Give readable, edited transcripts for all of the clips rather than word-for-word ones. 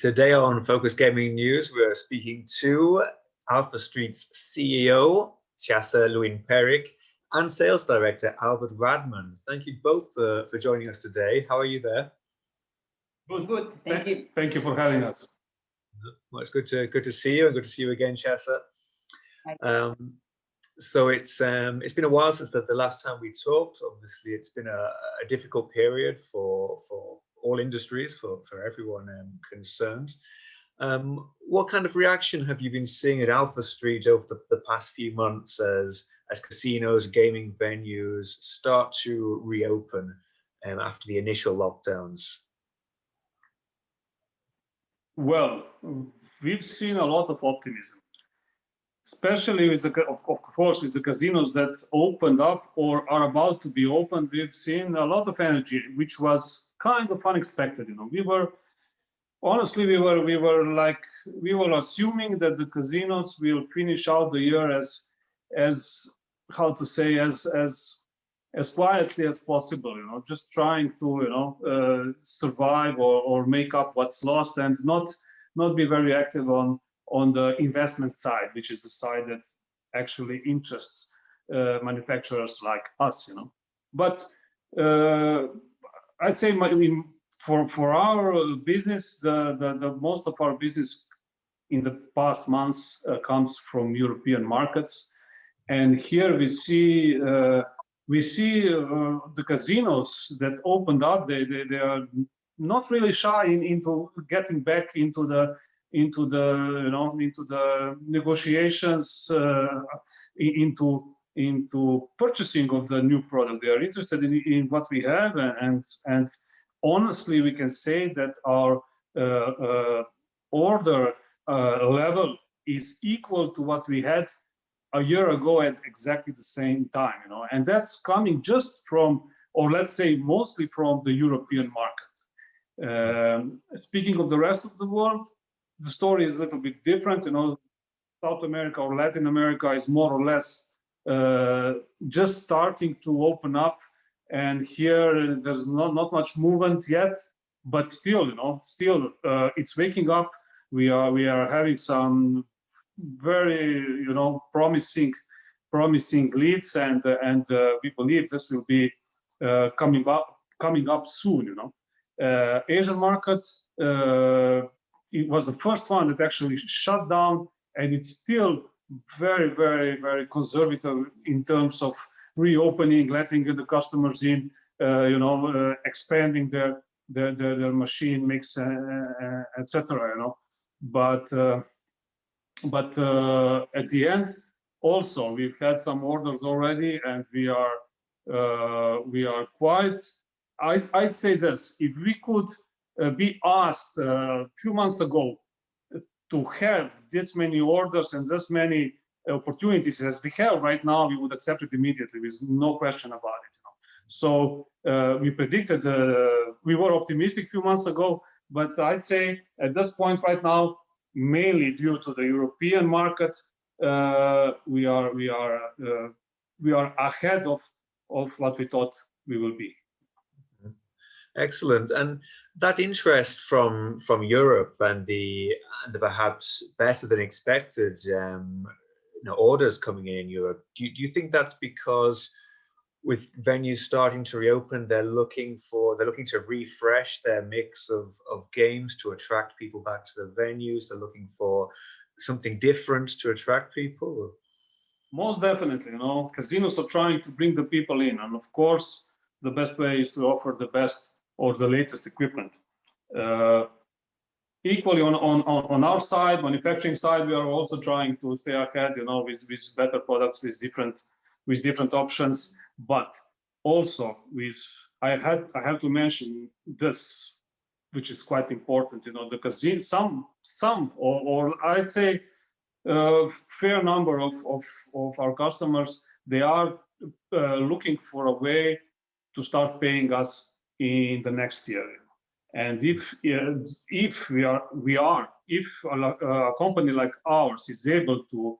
Today on Focus Gaming News, we're speaking to Alfastreet's CEO, Tjasa Luin Peric, and Sales Director, Albert Radman. Thank you both for joining us today. How are you there? Good, good. Thank you. Thank you for having us. Well, it's good to see you, and good to see you again, Tjasa. So it's been a while since the last time we talked. Obviously, it's been a difficult period for all industries, for everyone concerned. What kind of reaction have you been seeing at Alfastreet over the past few months as casinos, gaming venues start to reopen after the initial lockdowns? Well, we've seen a lot of optimism, especially with of course with the casinos that opened up or are about to be opened. We've seen a lot of energy, which was kind of unexpected. You know, we were assuming that the casinos will finish out the year as quietly as possible. You know, just trying to survive or make up what's lost, and not be very active on the investment side, which is the side that actually interests manufacturers like us, you know. But I'd say for our business, the most of our business in the past months comes from European markets, and here we see the casinos that opened up. They are not really shy into getting back into the negotiations, into purchasing of the new product. They are interested in what we have, and honestly, we can say that our order level is equal to what we had a year ago at exactly the same time, you know, and that's coming just from, or let's say mostly from, the European market. Speaking of the rest of the world, the story is a little bit different. You know, South America or Latin America is more or less just starting to open up, and here there's not much movement yet, but still, you know, it's waking up. We are having some very promising leads, and we believe this will be coming up soon. You know, Asian market, it was the first one that actually shut down, and it's still very, very, very conservative in terms of reopening, letting the customers in, expanding their machine mix, etc. You know, but at the end, also we've had some orders already, and we are quite. I'd say this: if we could be asked a few months ago to have this many orders and this many opportunities as we have right now, we would accept it immediately with no question about it. You know? So we predicted, we were optimistic a few months ago, but I'd say at this point right now, mainly due to the European market, we are ahead of what we thought we will be. Excellent. And that interest from Europe and the perhaps better than expected orders coming in Europe, do you think that's because with venues starting to reopen, they're looking to refresh their mix of games to attract people back to the venues? They're looking for something different to attract people? Most definitely, you know, casinos are trying to bring the people in, and of course the best way is to offer the best or the latest equipment. Equally on our side, manufacturing side, we are also trying to stay ahead, you know, with better products, with different options. But also I have to mention this, which is quite important. You know, the casino, some or I'd say fair number of our customers, they are looking for a way to start paying us in the next year. And if a company like ours is able to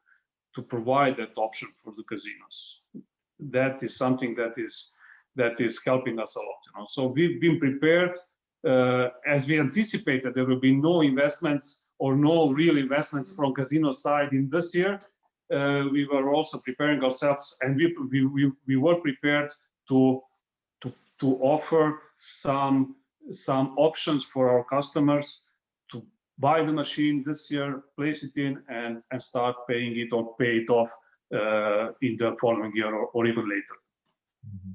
provide that option for the casinos, that is something that is helping us a lot. You know, so we've been prepared as we anticipated, there will be no investments or no real investments from casino side in this year. We were also preparing ourselves, and we were prepared to offer some options for our customers to buy the machine this year, place it in, and start paying it or pay it off in the following year or even later. Mm-hmm.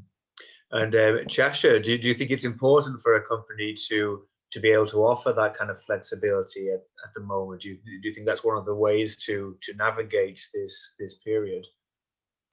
And Tjasa, do you think it's important for a company to be able to offer that kind of flexibility at the moment? Do you think that's one of the ways to navigate this period?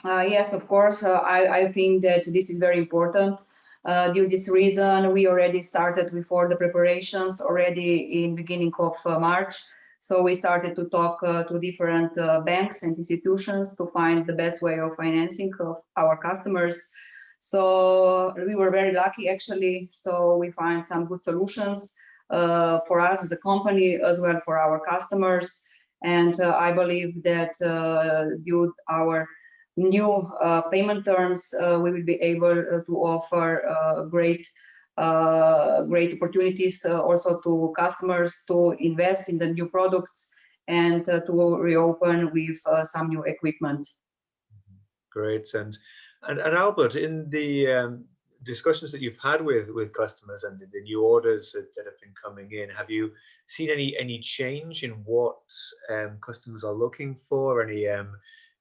Yes, of course. I think that this is very important. Due to this reason, we already started before the preparations already in beginning of March. So we started to talk to different banks and institutions to find the best way of financing of our customers. So we were very lucky, actually. So we find some good solutions for us as a company, as well for our customers. And I believe that due to our new payment terms, we will be able to offer great opportunities also to customers to invest in the new products and to reopen with some new equipment. Great. And Albert, in the discussions that you've had with customers and the new orders that have been coming in, have you seen any change in what customers are looking for?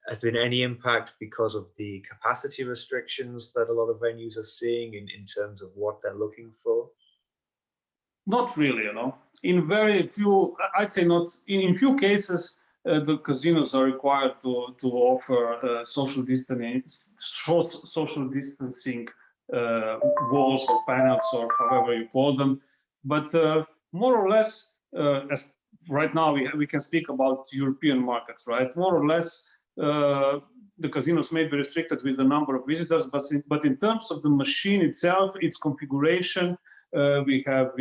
Has there been any impact because of the capacity restrictions that a lot of venues are seeing in terms of what they're looking for? Not really, In very few, I'd say not. In few cases, the casinos are required to offer social distancing walls or panels or however you call them. But more or less, as right now we can speak about European markets, right? More or less, the casinos may be restricted with the number of visitors, but in terms of the machine itself, its configuration, we have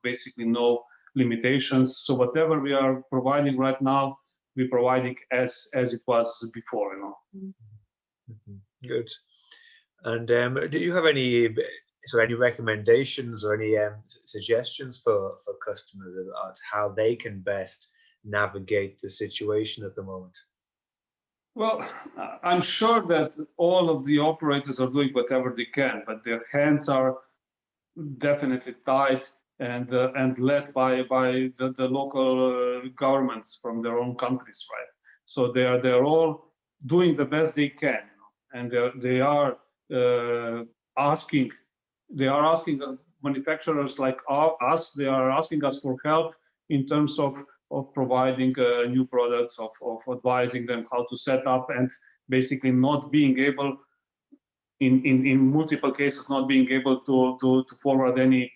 basically no limitations. So whatever we are providing right now, we're providing as it was before, Mm-hmm. Good. And do you have any recommendations or any suggestions for customers about how they can best navigate the situation at the moment? Well, I'm sure that all of the operators are doing whatever they can, but their hands are definitely tied and led by the local governments from their own countries, right? So they're all doing the best they can, and they are asking manufacturers like us. They are asking us for help in terms of providing new products, of advising them how to set up, and basically not being able, in multiple cases, not being able to forward any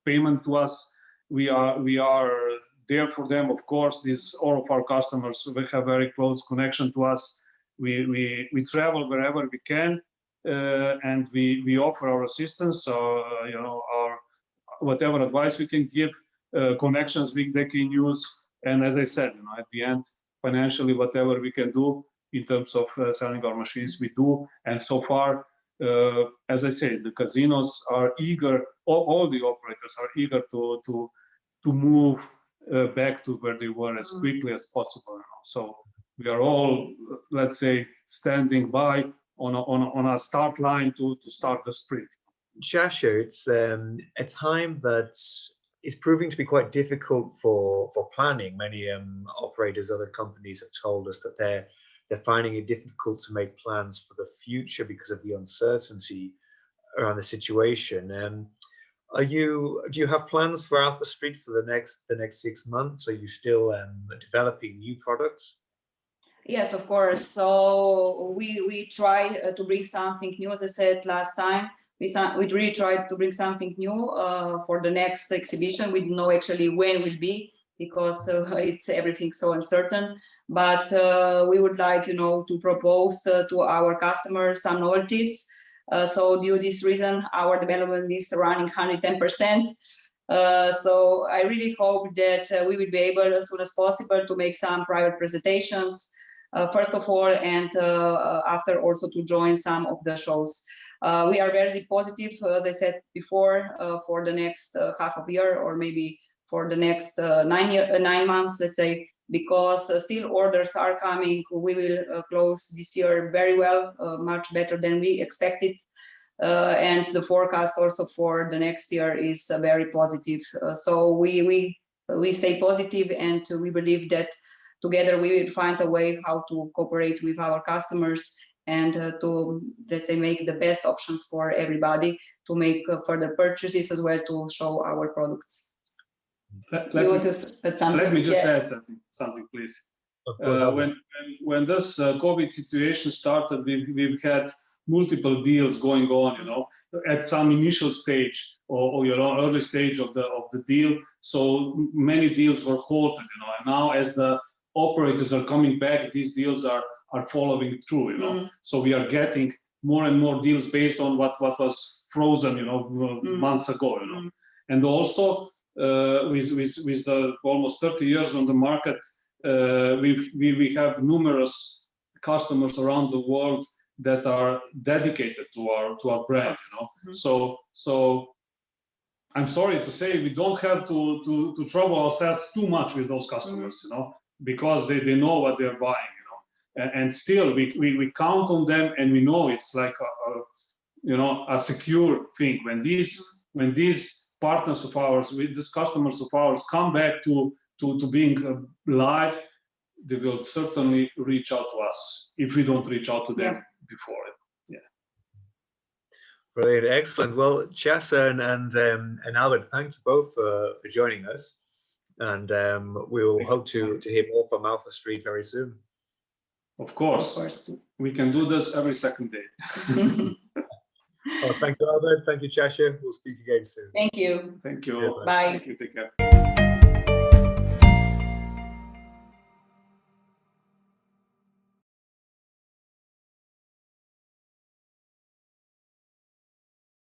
payment to us. We are there for them, of course. All of our customers, we have very close connection to us. We travel wherever we can, and we offer our assistance. So our whatever advice we can give, connections they can use, and as I said, at the end, financially, whatever we can do in terms of selling our machines, we do. And so far, as I say, the casinos are eager. All the operators are eager to move back to where they were as quickly as possible. So we are all, let's say, standing by on a start line to start the sprint. Tjasa, it's a time that is proving to be quite difficult for planning. Many operators, other companies have told us that they're finding it difficult to make plans for the future because of the uncertainty around the situation. Do you have plans for Alfastreet for the next 6 months? Are you still developing new products? Yes, of course. So we try to bring something new. As I said last time, we really tried to bring something new for the next exhibition. We don't know actually when it will be, because it's everything so uncertain. But we would like, to propose to our customers some novelties. So due to this reason, our development is running 110%. So I really hope that we will be able, as soon as possible, to make some private presentations, first of all, and after also to join some of the shows. We are very positive, as I said before, for the next half of year, or maybe for the next 9 months, let's say, because still orders are coming. We will close this year very well, much better than we expected. And the forecast also for the next year is very positive. So we stay positive, and we believe that together we will find a way how to cooperate with our customers and to, let's say, make the best options for everybody to make further purchases as well, to show our products. Let me just add something, please. When this COVID situation started, we've had multiple deals going on, you know, at some initial stage or you know, early stage of the deal. So many deals were halted, you know, and now as the operators are coming back, these deals are following through, you know. So we are getting more and more deals based on what was frozen, you know, months ago, you know. And also with the almost 30 years on the market, we have numerous customers around the world that are dedicated to our brand, you know. So I'm sorry to say, we don't have to trouble ourselves too much with those customers, you know, because they know what they're buying, you know. And still we count on them, and we know it's like you know, a secure thing. When these partners of ours, with these customers of ours, come back to being live, they will certainly reach out to us if we don't reach out to them before it. Yeah. Brilliant, excellent. Well, Tjasa and Albert, thank you both for joining us, and we'll hope to hear more from Alfastreet very soon. Of course, we can do this every second day. Oh, thank you, Albert. Thank you, Tjasa. We'll speak again soon. Thank you. Thank you. Bye. Thank you. Take care.